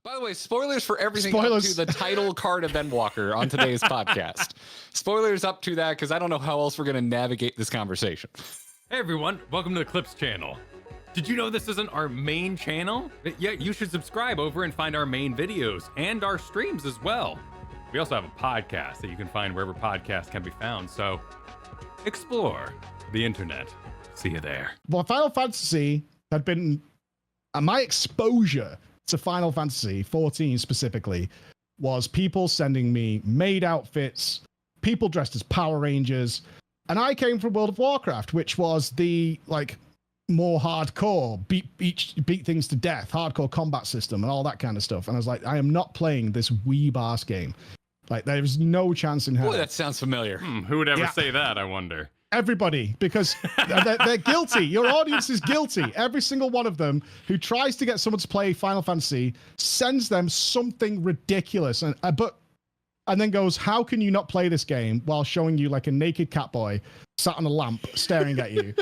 By the way, spoilers for everything up to the title card of Endwalker on today's podcast. Spoilers up to that, because I don't know how else we're going to navigate this conversation. Hey everyone, welcome to the Clips channel. Did you know this isn't our main channel? Yeah, you should subscribe over and find our main videos and our streams as well. We also have a podcast that you can find wherever podcasts can be found, so explore the internet. See you there. Well, Final Fantasy had been my exposure to Final Fantasy 14 specifically was people sending me maid outfits, people dressed as Power Rangers, and I came from World of Warcraft, which was the like more hardcore beat things to death, hardcore combat system and all that kind of stuff. And I was like, I am not playing this weeb ass game. Like, there's no chance in hell. Boy, that sounds familiar. Who would ever say that, I wonder? Everybody, because they're guilty. Your audience is guilty. Every single one of them who tries to get someone to play Final Fantasy sends them something ridiculous, and then goes, "How can you not play this game?" while showing you like a naked Catboy sat on a lamp staring at you.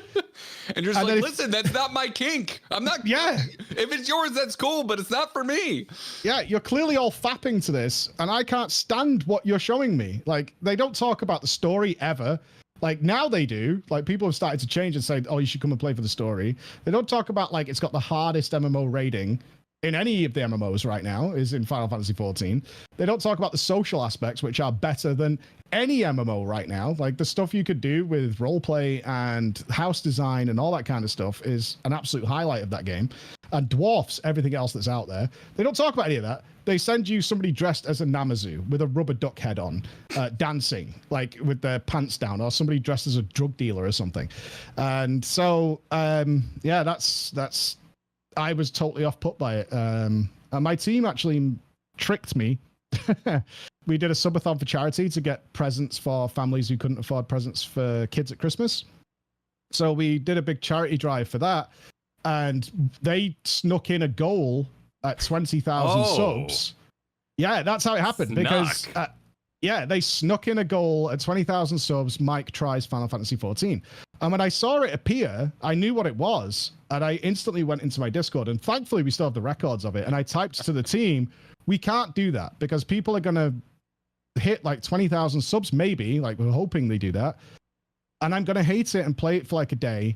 And you're just like, listen, that's not my kink. I'm not. Yeah. If it's yours, that's cool, but it's not for me. Yeah, you're clearly all fapping to this, and I can't stand what you're showing me. Like, they don't talk about the story ever. Like, now they do. Like, people have started to change and say, oh, you should come and play for the story. They don't talk about, like, it's got the hardest MMO rating in any of the MMOs right now, is in Final Fantasy 14. They don't talk about the social aspects, which are better than any MMO right now. Like, the stuff you could do with roleplay and house design and all that kind of stuff is an absolute highlight of that game. And dwarfs everything else that's out there. They don't talk about any of that. They send you somebody dressed as a Namazu with a rubber duck head on, dancing, like with their pants down, or somebody dressed as a drug dealer or something. And so, yeah, that's. I was totally off put by it. And my team actually tricked me. We did a subathon for charity to get presents for families who couldn't afford presents for kids at Christmas. So we did a big charity drive for that. And they snuck in a goal at 20,000 subs. Yeah, that's how it happened. Because, yeah, they snuck in a goal at 20,000 subs. Mike tries Final Fantasy 14. And when I saw it appear, I knew what it was. And I instantly went into my Discord. And thankfully, we still have the records of it. And I typed to the team, we can't do that because people are going to hit like 20,000 subs, maybe. Like, we're hoping they do that. And I'm going to hate it and play it for like a day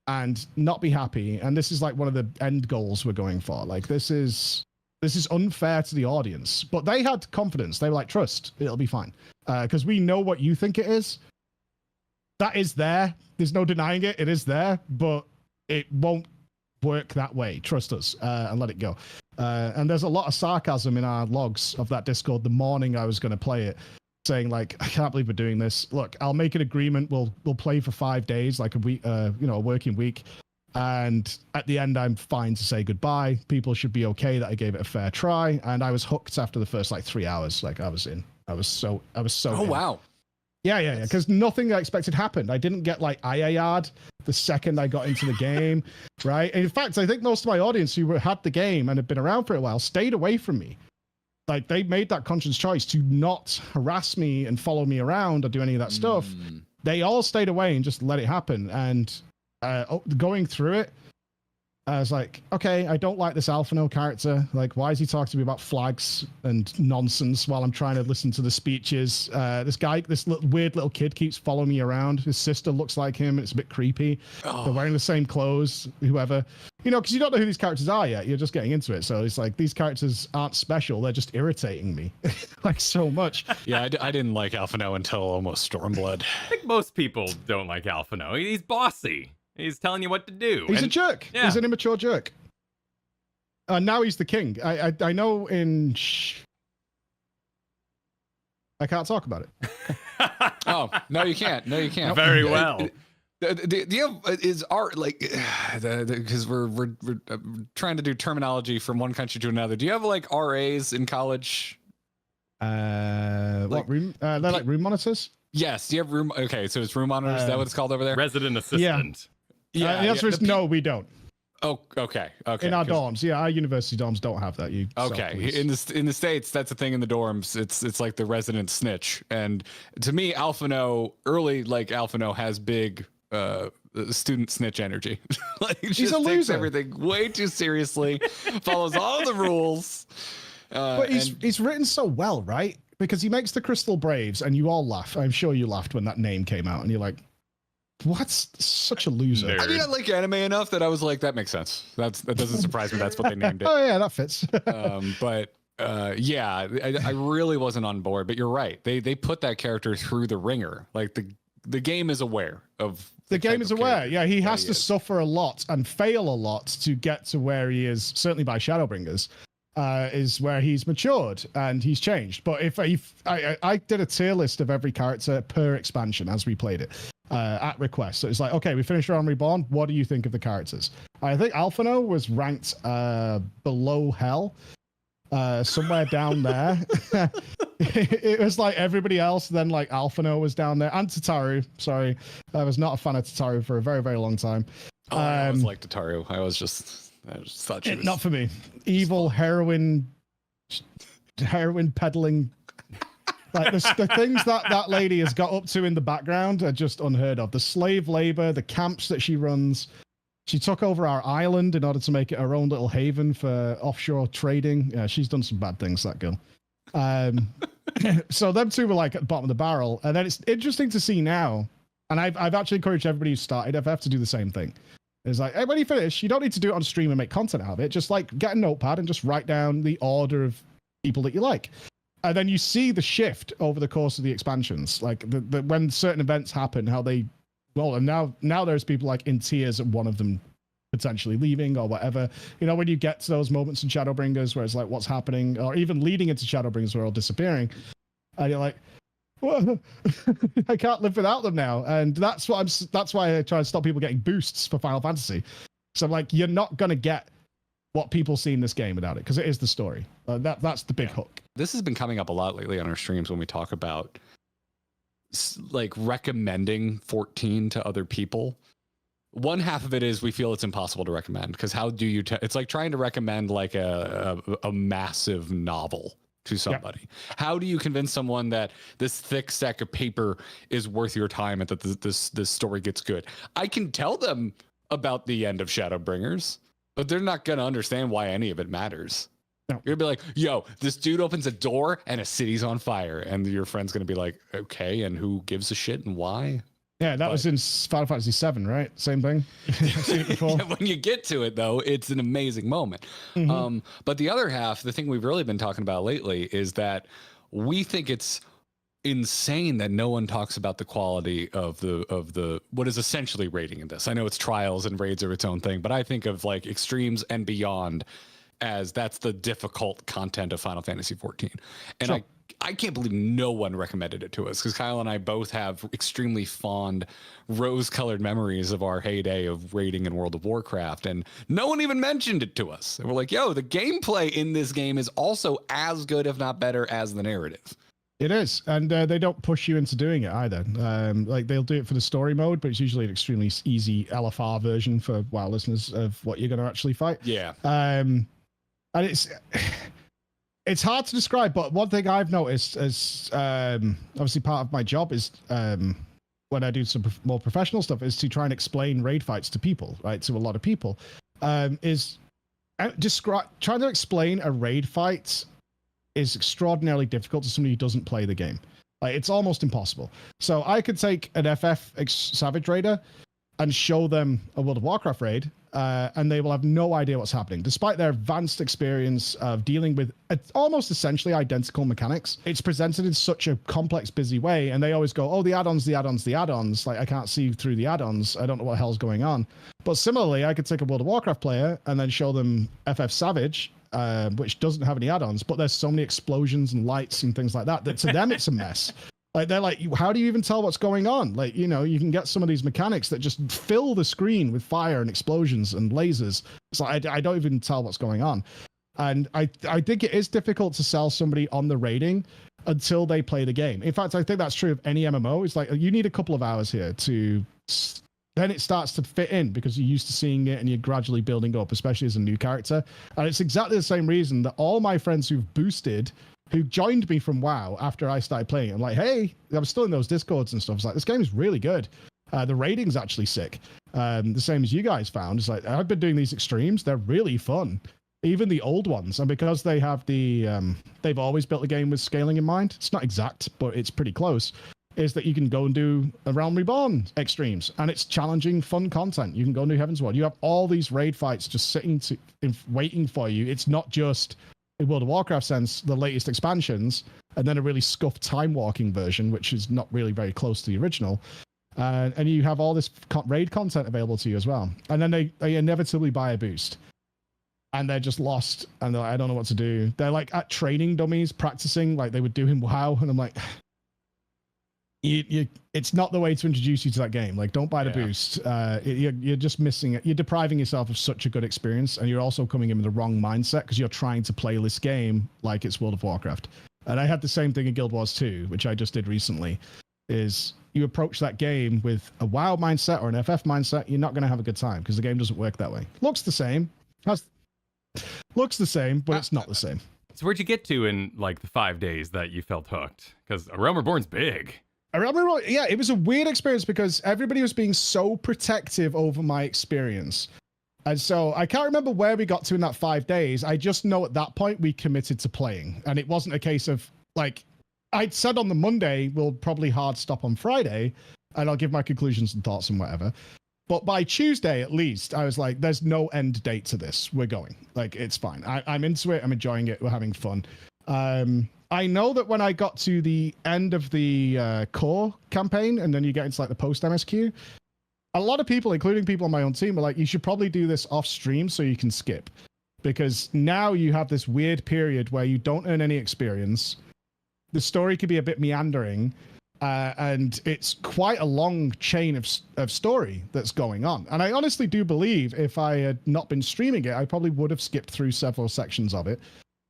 and not be happy. And this is like one of the end goals we're going for. Like, this is unfair to the audience. But they had confidence. They were like, trust, it'll be fine. Because we know what you think it is. That is there. There's no denying it. It is there. But it won't work that way. Trust us and let it go. And there's a lot of sarcasm in our logs of that Discord the morning I was going to play it, saying like, I can't believe we're doing this. Look, I'll make an agreement. We'll play for 5 days, like a week, a working week. And at the end, I'm fine to say goodbye. People should be okay that I gave it a fair try. And I was hooked after the first like 3 hours. Like, I was in. I was so. Oh, in. wow. Yeah. Because nothing I expected happened. I didn't get like IAR'd the second I got into the game, right? And in fact, I think most of my audience who had the game and had been around for a while stayed away from me. Like, they made that conscious choice to not harass me and follow me around or do any of that stuff. They all stayed away and just let it happen. And going through it, I was like, okay, I don't like this Alphino character. Like, why is he talking to me about flags and nonsense while I'm trying to listen to the speeches? This weird little kid keeps following me around. His sister looks like him. It's a bit creepy. Oh. They're wearing the same clothes, whoever. Because you don't know who these characters are yet. You're just getting into it. So it's like, these characters aren't special. They're just irritating me like so much. Yeah, I didn't like Alphino until almost Stormblood. I think most people don't like Alphino. He's bossy. He's telling you what to do. He's a jerk. Yeah. He's an immature jerk. Now he's the king. I know in... I can't talk about it. Oh, no, you can't. No, you can't. Very well. Do you have, is art like, because we're trying to do terminology from one country to another. Do you have like RAs in college? What room? They're like room monitors? Yes. Do you have room? Okay. So it's room monitors. Is that what it's called over there? Resident assistant. Yeah. The answer is no, we don't. Oh, okay. In our dorms, yeah, our university dorms don't have that. In the States, that's a thing in the dorms. It's like the resident snitch. And to me, Alphino, early like Alphino has big student snitch energy. Like, He's just a takes loser. everything way too seriously, follows all the rules. But he's written so well, right? Because he makes the Crystal Braves, and you all laugh. I'm sure you laughed when that name came out, and you're like, "What's such a loser?" Nerd. I mean, I like anime enough that I was like, that makes sense. That doesn't surprise me. That's what they named it. Oh yeah, that fits. But yeah, I really wasn't on board. But you're right. They put that character through the ringer. Like the game is aware of The game type is of aware. character Yeah, he that has to suffer a lot and fail a lot to get to where he is. Certainly by Shadowbringers, is where he's matured and he's changed. But if I did a tier list of every character per expansion as we played it at request. So it's like, okay, we finished Realm Reborn. What do you think of the characters? I think Alphino was ranked below Hell. Somewhere down there. It was like everybody else, then like Alphino was down there, and Tataru. Sorry, I was not a fan of Tataru for a very, very long time. I always liked Tataru. I just thought she was Not for me. Evil heroin peddling. Like the things that lady has got up to in the background are just unheard of. The slave labor, the camps that she runs. She took over our island in order to make it her own little haven for offshore trading. Yeah, she's done some bad things, that girl. So them two were like at the bottom of the barrel. And then it's interesting to see now, and I've actually encouraged everybody who started FF to do the same thing. It's like, hey, when you finish, you don't need to do it on stream and make content out of it. Just like get a notepad and just write down the order of people that you like. And then you see the shift over the course of the expansions. Like when certain events happen, how they... Well, and now there's people like in tears of one of them potentially leaving or whatever. You know, when you get to those moments in Shadowbringers where it's like, what's happening? Or even leading into Shadowbringers where they're all disappearing. And you're like, well, I can't live without them now. And that's why I try to stop people getting boosts for Final Fantasy. So I'm like, you're not going to get what people see in this game without it, because it is the story. That's the big hook. This has been coming up a lot lately on our streams when we talk about like recommending 14 to other people. One half of it is we feel it's impossible to recommend, because how do you it's like trying to recommend like a massive novel to somebody. Yep. How do you convince someone that this thick stack of paper is worth your time and that this story gets good? I can tell them about the end of Shadowbringers, but they're not going to understand why any of it matters. No. You're gonna be like, yo, this dude opens a door and a city's on fire. And your friend's going to be like, okay, and who gives a shit and why? Yeah, that was in Final Fantasy VII, right? Same thing. I've seen it before. When you get to it, though, it's an amazing moment. Mm-hmm. But the other half, the thing we've really been talking about lately, is that we think it's insane that no one talks about the quality of the what is essentially raiding in this. I know it's trials and raids are its own thing, but I think of like extremes and beyond as that's the difficult content of Final Fantasy XIV. And sure. I can't believe no one recommended it to us, because Kyle and I both have extremely fond rose-colored memories of our heyday of raiding in World of Warcraft, and no one even mentioned it to us. And we're like, yo, the gameplay in this game is also as good, if not better, as the narrative. It is, and they don't push you into doing it either. Like they'll do it for the story mode, but it's usually an extremely easy LFR version for WoW listeners of what you're going to actually fight. Yeah. And it's hard to describe, but one thing I've noticed is obviously part of my job is when I do some more professional stuff is to try and explain raid fights to people, right? To a lot of people, is trying to explain a raid fight is extraordinarily difficult to somebody who doesn't play the game. Like, it's almost impossible. So I could take an FF Savage Raider and show them a World of Warcraft raid, and they will have no idea what's happening, despite their advanced experience of dealing with almost essentially identical mechanics. It's presented in such a complex, busy way, and they always go, oh, the add-ons, the add-ons, the add-ons. Like, I can't see through the add-ons. I don't know what the hell's going on. But similarly, I could take a World of Warcraft player and then show them FF Savage, which doesn't have any add-ons, but there's so many explosions and lights and things like that to them it's a mess. Like, they're like, how do you even tell what's going on? Like, you know, you can get some of these mechanics that just fill the screen with fire and explosions and lasers. So I don't even tell what's going on. And I think it is difficult to sell somebody on the raiding until they play the game. In fact, I think that's true of any MMO. It's like, you need a couple of hours here then it starts to fit in, because you're used to seeing it and you're gradually building up, especially as a new character. And it's exactly the same reason that all my friends who've boosted, who joined me from WoW after I started playing, I'm like, hey, I was still in those Discords and stuff. It's like, this game is really good. The rating's actually sick. The same as you guys found. It's like, I've been doing these extremes. They're really fun. Even the old ones. And because they have they've always built a game with scaling in mind. It's not exact, but it's pretty close. Is that you can go and do a Realm Reborn extremes, and it's challenging, fun content. You can go and do Heaven's Ward. You have all these raid fights just waiting for you. It's not just, in World of Warcraft sense, the latest expansions, and then a really scuffed time walking version, which is not really very close to the original. And you have all this raid content available to you as well. And then they inevitably buy a boost. And they're just lost, and they're like, I don't know what to do. They're like at training dummies, practicing like they would do in WoW, and I'm like, it's not the way to introduce you to that game. Like, don't buy the boost. You're just missing it. You're depriving yourself of such a good experience, and you're also coming in with the wrong mindset because you're trying to play this game like it's World of Warcraft. And I had the same thing in Guild Wars 2, which I just did recently. Is you approach that game with a WoW mindset or an FF mindset, you're not going to have a good time because the game doesn't work that way. Looks the same, looks the same, but it's not the same. So where'd you get to in like the 5 days that you felt hooked? Because A Realm Reborn's big. Yeah, it was a weird experience because everybody was being so protective over my experience. And so I can't remember where we got to in that 5 days. I just know at that point we committed to playing. And it wasn't a case of, like, I'd said on the Monday, we'll probably hard stop on Friday, and I'll give my conclusions and thoughts and whatever. But by Tuesday, at least, I was like, there's no end date to this. We're going. Like, it's fine. I'm into it. I'm enjoying it. We're having fun. I know that when I got to the end of the core campaign, and then you get into like the post MSQ, a lot of people, including people on my own team, were like, you should probably do this off stream so you can skip. Because now you have this weird period where you don't earn any experience. The story could be a bit meandering. And it's quite a long chain of story that's going on. And I honestly do believe if I had not been streaming it, I probably would have skipped through several sections of it.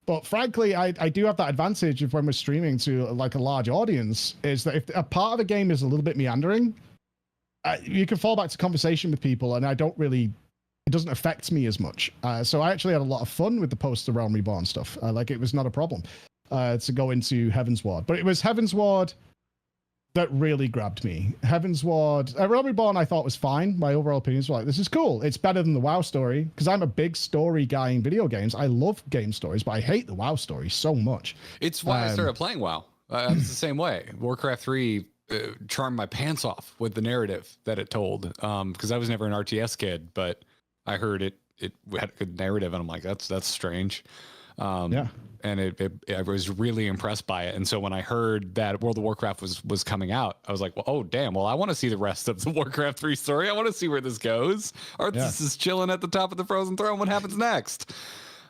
But frankly, I do have that advantage of when we're streaming to like a large audience, is that if a part of a game is a little bit meandering, you can fall back to conversation with people, and it doesn't affect me as much. So I actually had a lot of fun with the post the Realm Reborn stuff. Like, it was not a problem to go into Heaven's Ward. But it was Heaven's Ward that really grabbed me. Heaven's Ward, Realm Reborn I thought was fine. My overall opinions were like, this is cool. It's better than the WoW story, because I'm a big story guy in video games. I love game stories, but I hate the WoW story so much. It's why I started playing WoW. It's the same way. Warcraft 3 charmed my pants off with the narrative that it told, because I was never an RTS kid, but I heard it had a good narrative, and I'm like, that's strange. And I was really impressed by it. And so when I heard that World of Warcraft was coming out, I was like, well, oh, damn. Well, I want to see the rest of the Warcraft 3 story. I want to see where this goes. Arthas is chilling at the top of the Frozen Throne. What happens next?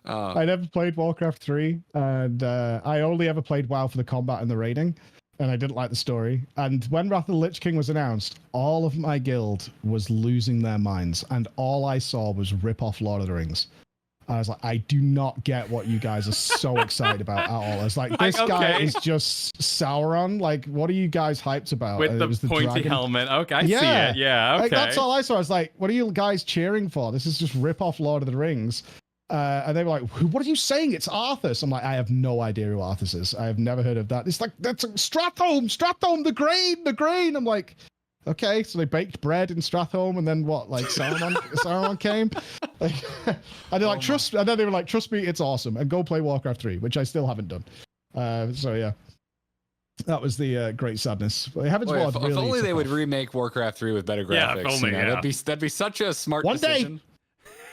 I never played Warcraft 3, and I only ever played WoW for the combat and the raiding, and I didn't like the story. And when Wrath of the Lich King was announced, all of my guild was losing their minds, and all I saw was rip off Lord of the Rings. I was like, I do not get what you guys are so excited about at all. It's like, this guy is just Sauron. Like, what are you guys hyped about? With the pointy dragon helmet. Okay, I see it. Yeah, okay. Like, that's all I saw. I was like, what are you guys cheering for? This is just rip off Lord of the Rings. And they were like, what are you saying? It's Arthas. I'm like, I have no idea who Arthas is. I have never heard of that. It's like, that's Stratholme, the grain. I'm like, okay, so they baked bread in Stratholme, and then what? Like Sauron came, and they're like, and then they were like, trust me, it's awesome, and go play Warcraft 3, which I still haven't done. So yeah, that was the great sadness. But if only they would remake Warcraft 3 with better graphics. Yeah, if only, that'd be such a smart decision.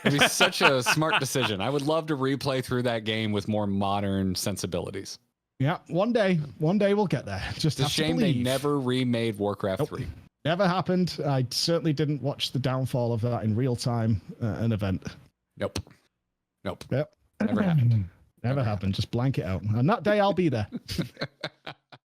It'd be such a smart decision. I would love to replay through that game with more modern sensibilities. Yeah, one day we'll get there. Just it's a shame they never remade Warcraft 3. Never happened. I certainly didn't watch the downfall of that in real time, an event. Nope. Yep. Never happened. Never happened. Just blank it out. And that day I'll be there.